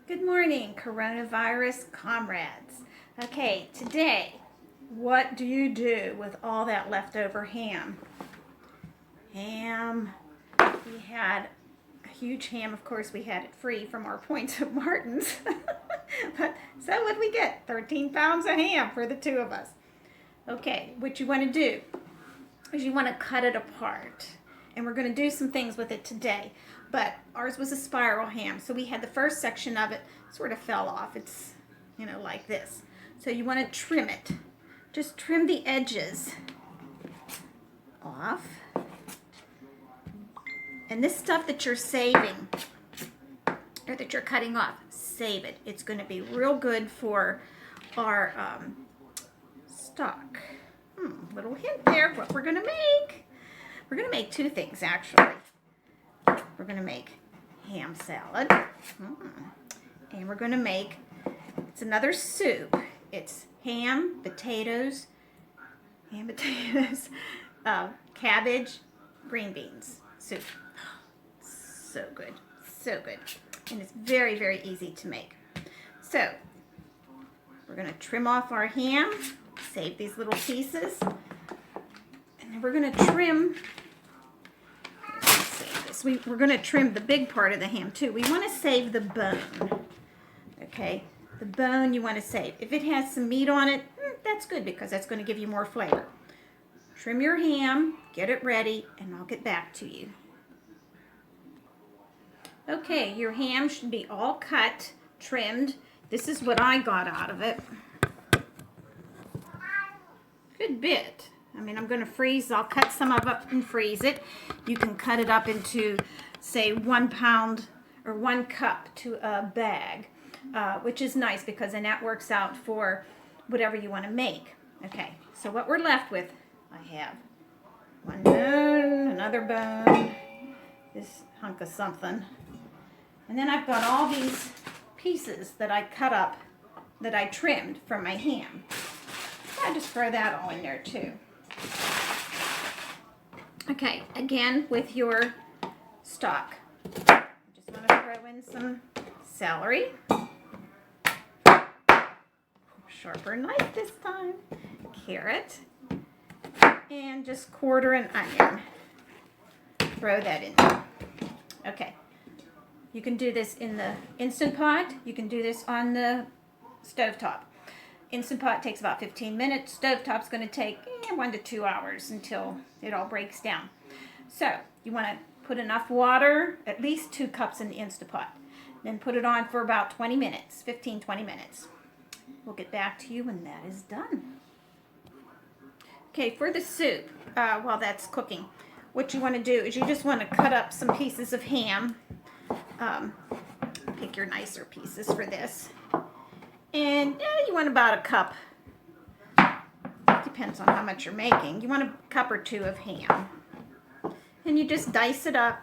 Good morning, coronavirus comrades. Okay, today, what do you do with all that leftover ham? Ham. We had a huge ham. Of course, we had it free from our Points of Martins. But so what did we get? 13 pounds of ham for the two of us. Okay, what you want to do is you want to cut it apart. And we're going to do some things with it today. But ours was a spiral ham, so we had the first section of it sort of fell off. It's, like this. So you want to trim it. Just trim the edges off. And this stuff that you're saving, or that you're cutting off, save it. It's going to be real good for our stock. Little hint there, what we're going to make. We're going to make two things, actually. We're going to make ham salad. And we're going to make, it's another soup. It's potatoes, cabbage, green beans soup. So good, so good. And it's very, very easy to make. So, we're going to trim off our ham, save these little pieces, and then we're going to trim. We're going to trim the big part of the ham too. We want to save the bone. Okay, the bone you want to save. If it has some meat on it, that's good because that's going to give you more flavor. Trim your ham, get it ready, and I'll get back to you. Okay, your ham should be all cut, trimmed. This is what I got out of it. Good bit. I'm going to freeze. I'll cut some of it and freeze it. You can cut it up into, say, 1 pound or 1 cup to a bag, which is nice because then that works out for whatever you want to make. Okay, so what we're left with, I have one bone, another bone, this hunk of something, and then I've got all these pieces that I cut up, that I trimmed from my ham. I just throw that all in there too. Okay, again with your stock, just want to throw in some celery, sharper knife this time, carrot, and just quarter an onion. Throw that in there. Okay, you can do this in the Instant Pot, you can do this on the stovetop. Instant Pot takes about 15 minutes. Stovetop's going to take 1 to 2 hours until it all breaks down. So you want to put enough water, at least 2 cups in the Instant Pot. Then put it on for about 20 minutes, 15, 20 minutes. We'll get back to you when that is done. Okay, for the soup, while that's cooking, what you want to do is you just want to cut up some pieces of ham. Pick your nicer pieces for this. And you want about a cup. Depends on how much you're making. You want a cup or 2 of ham. And you just dice it up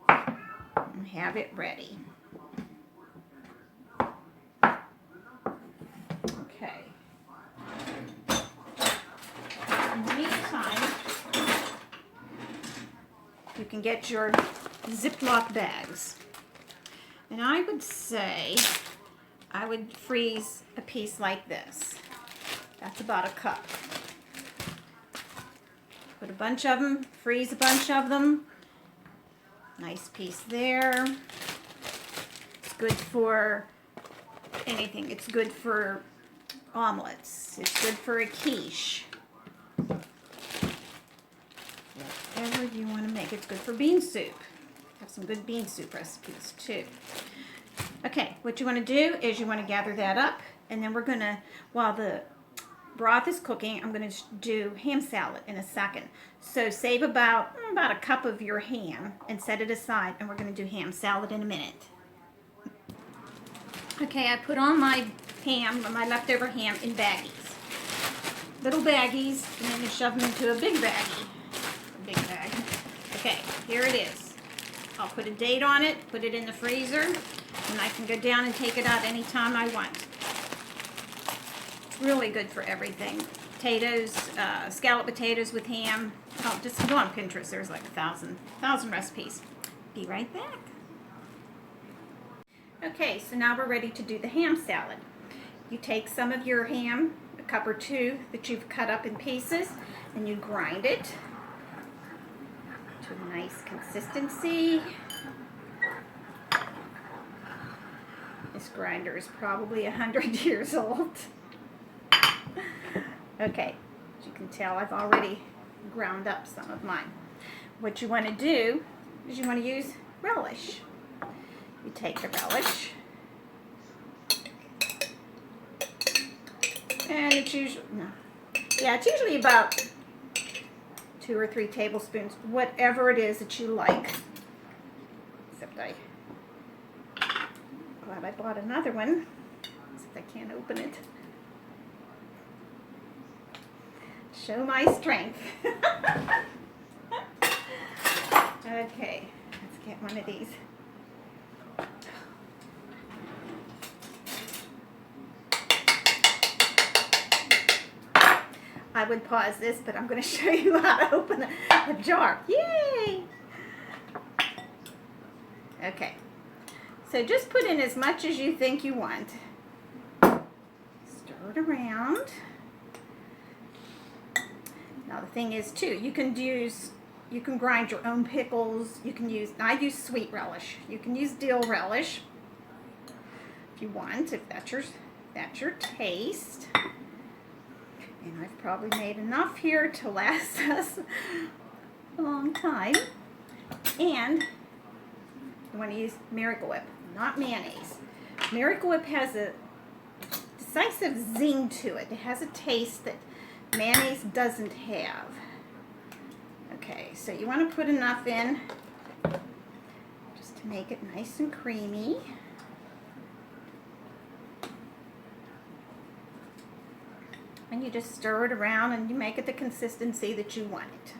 and have it ready. Okay. In the meantime, you can get your Ziploc bags. And I would say I would freeze a piece like this. That's about a cup. Put a bunch of them, freeze a bunch of them. Nice piece there. It's good for anything. It's good for omelets. It's good for a quiche. Whatever you want to make. It's good for bean soup. Have some good bean soup recipes too. Okay, what you want to do is you want to gather that up, and then we're going to, while the broth is cooking, I'm going to do ham salad in a second. So save about a cup of your ham and set it aside, and we're going to do ham salad in a minute. Okay, I put on my ham, my leftover ham, in baggies. Little baggies, and then you shove them into a big baggie. A big bag. Okay, here it is. I'll put a date on it, put it in the freezer, and I can go down and take it out anytime I want. It's really good for everything. Potatoes, scalloped potatoes with ham. Oh, just go on Pinterest. There's like a thousand recipes. Be right back. Okay, so now we're ready to do the ham salad. You take some of your ham, a cup or two that you've cut up in pieces, and you grind it to a nice consistency. This grinder is probably 100 years old. Okay, as you can tell, I've already ground up some of mine. What you want to do is you want to use relish. You take the relish, and it's usually about 2 or 3 tablespoons, whatever it is that you like. Except glad I bought another one, except I can't open it. Show my strength. Okay, let's get one of these. I would pause this, but I'm going to show you how to open a jar. Yay! Okay, so just put in as much as you think you want. Stir it around. Now the thing is too, you can grind your own pickles. I use sweet relish. You can use dill relish if you want, if that's your taste. And I've probably made enough here to last us a long time. And you want to use Miracle Whip, not mayonnaise. Miracle Whip has a decisive zing to it. It has a taste that mayonnaise doesn't have. Okay, so you want to put enough in just to make it nice and creamy. And you just stir it around and you make it the consistency that you want it.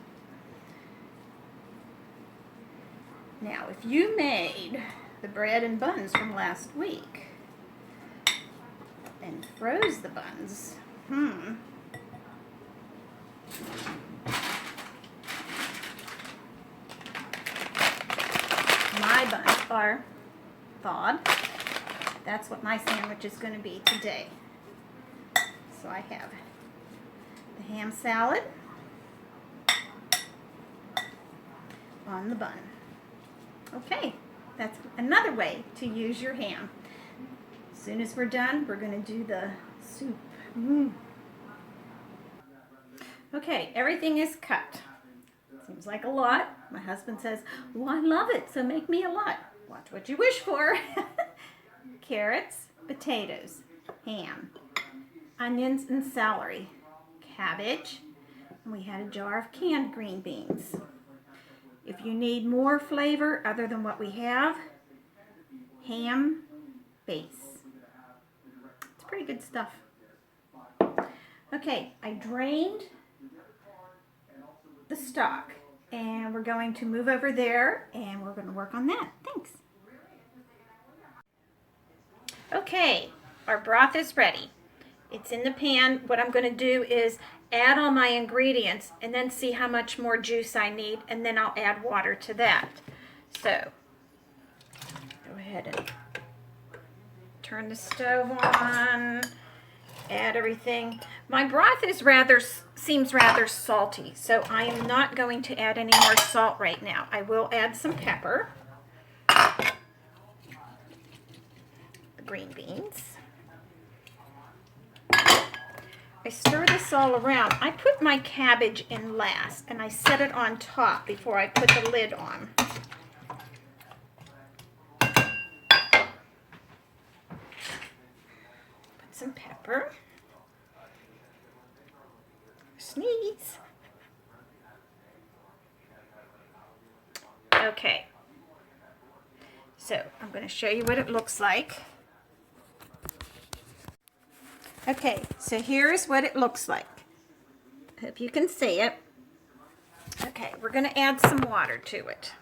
Now, if you made the bread and buns from last week and froze the buns, my buns are thawed. That's what my sandwich is going to be today. So I have the ham salad on the bun. Okay, that's another way to use your ham. As soon as we're done, we're going to do the soup. Okay, everything is cut. Seems like a lot. My husband says, well, I love it, so make me a lot. Watch what you wish for. Carrots, potatoes, ham, onions and celery, cabbage, and we had a jar of canned green beans. If you need more flavor other than what we have, ham base. It's pretty good stuff. Okay, I drained the stock and we're going to move over there and we're going to work on that. Thanks. Okay, our broth is ready. It's in the pan. What I'm going to do is add all my ingredients and then see how much more juice I need, and then I'll add water to that. So, go ahead and turn the stove on, add everything. My broth seems rather salty, so I am not going to add any more salt right now. I will add some pepper, the green beans. I stir this all around. I put my cabbage in last, and I set it on top before I put the lid on. Put some pepper. Sneeze. Okay. So, I'm going to show you what it looks like. Okay, so here's what it looks like. Hope you can see it. Okay, we're going to add some water to it.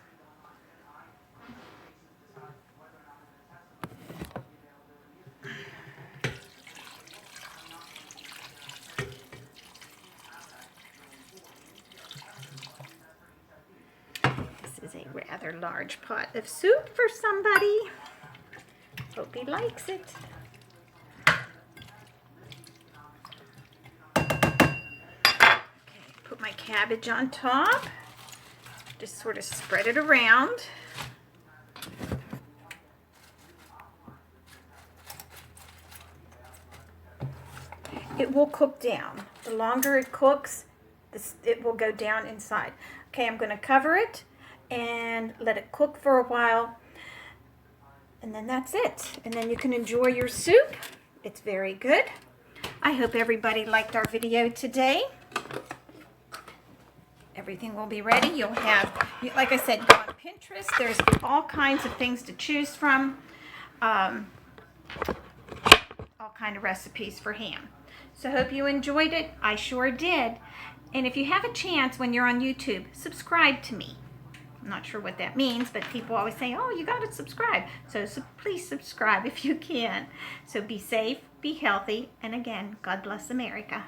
This is a rather large pot of soup for somebody. Hope he likes it. Okay, put my cabbage on top. Just sort of spread it around. It will cook down. The longer it cooks, it will go down inside. Okay, I'm going to cover it and let it cook for a while. And then that's it. And then you can enjoy your soup. It's very good. I hope everybody liked our video today. Everything will be ready. You'll have, like I said, go on Pinterest. There's all kinds of things to choose from. All kind of recipes for ham. So hope you enjoyed it. I sure did. And if you have a chance when you're on YouTube, subscribe to me. I'm not sure what that means, but people always say, oh, you got to subscribe. So please subscribe if you can. So be safe, be healthy, and again, God bless America.